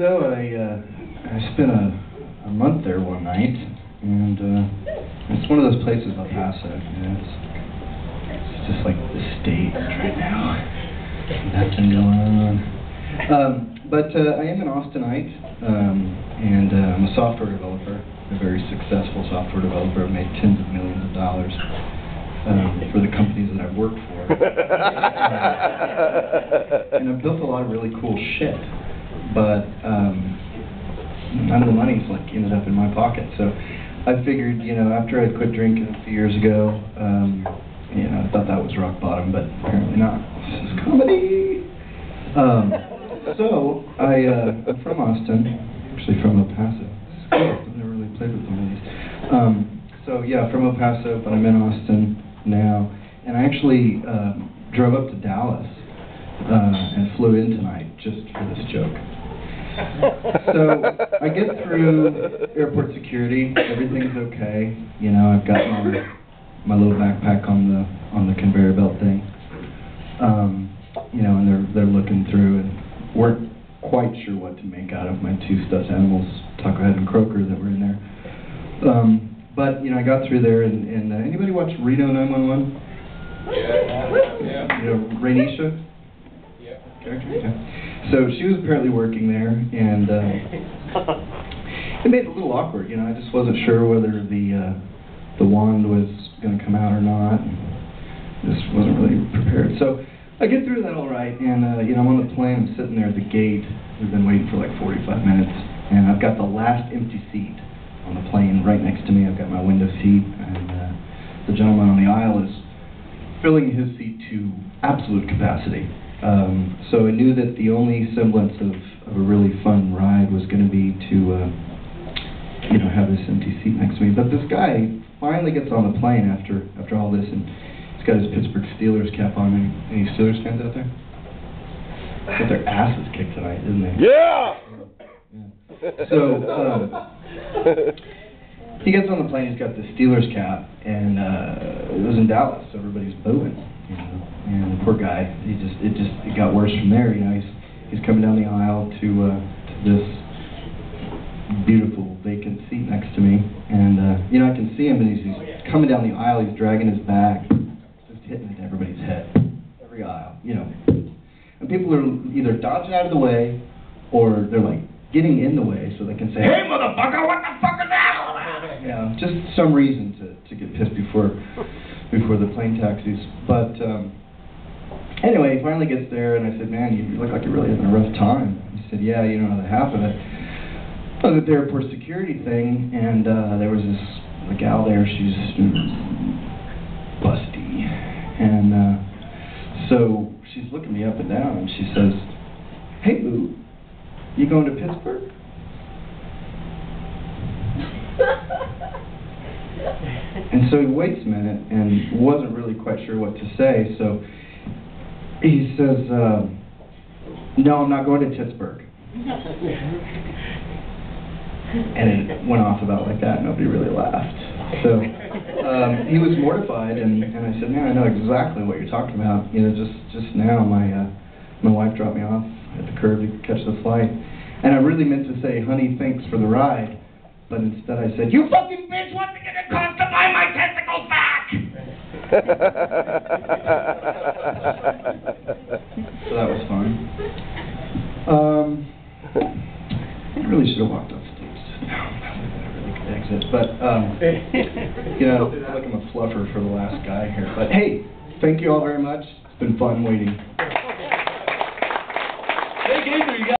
So I spent a month there one night, and it's one of those places, El Paso. You know, it's just like the States right now. Nothing going on. But I am an Austinite, and I'm a software developer, a very successful software developer. I've made tens of millions of dollars for the companies that I've worked for. And I've built a lot of really cool shit, but none of the money's like ended up in my pocket. So I figured, you know, after I quit drinking a few years ago, you know, I thought that was rock bottom, but apparently not. This is comedy. So I'm from Austin, actually from El Paso. This is cool. I've never really played with one of these. So yeah, from El Paso, but I'm in Austin now, and I actually drove up to Dallas and flew in tonight just for this joke. So I get through airport security, everything's okay. You know, I've got my little backpack on the conveyor belt thing. You know, and they're looking through and weren't quite sure what to make out of my two stuffed animals, Taco Head and Croaker, that were in there. But you know, I got through there, and anybody watch Reno 911? Yeah. You know, Rainisha? Yeah. Character? Yeah. So she was apparently working there, and it made it a little awkward. You know, I just wasn't sure whether the wand was going to come out or not. Just wasn't really prepared. So I get through that all right, and you know, I'm on the plane. I'm sitting there at the gate. We've been waiting for like 45 minutes, and I've got the last empty seat on the plane right next to me. I've got my window seat, and the gentleman on the aisle is filling his seat to absolute capacity. So I knew that the only semblance of a really fun ride was going to be to you know, have this empty seat next to me. But this guy finally gets on the plane after all this, and he's got his Pittsburgh Steelers cap on. Any Steelers fans out there? Got their asses kicked tonight, didn't they? Yeah! So he gets on the plane. He's got the Steelers cap, and it was in Dallas, so everybody's booing. You know, and the poor guy, it got worse from there. You know, he's coming down the aisle to this beautiful vacant seat next to me, and you know, I can see him, and he's coming down the aisle. He's dragging his bag, just hitting into everybody's head, every aisle. You know, and people are either dodging out of the way, or they're like getting in the way so they can say, "Hey, motherfucker, what the fuck is that all about?" You know, just some reason to get pissed before the plane taxis. But anyway, he finally gets there, and I said, "Man, you look like you're really having a rough time." He said, "Yeah, you know how that happened. I was at the airport security thing, and there was a gal there. She's busty, and so she's looking me up and down, and she says, 'Hey, boo, you going to Pittsburgh?'" And so he waits a minute and wasn't really quite sure what to say, so he says, "No, I'm not going to Pittsburgh." And it went off about like that. Nobody really laughed. So he was mortified, and I said, "Man, I know exactly what you're talking about. You know, just now my wife dropped me off at the curb to catch the flight, and I really meant to say, 'Honey, thanks for the ride,' but instead I said, 'You fucking bitch, what's it gonna cost to buy my testicles back?'" So that was fun. I really should have walked off stage just now. That would have been a really good exit. But, you know, I feel like I'm a fluffer for the last guy here. But hey, thank you all very much. It's been fun waiting. Hey, Gaither, you got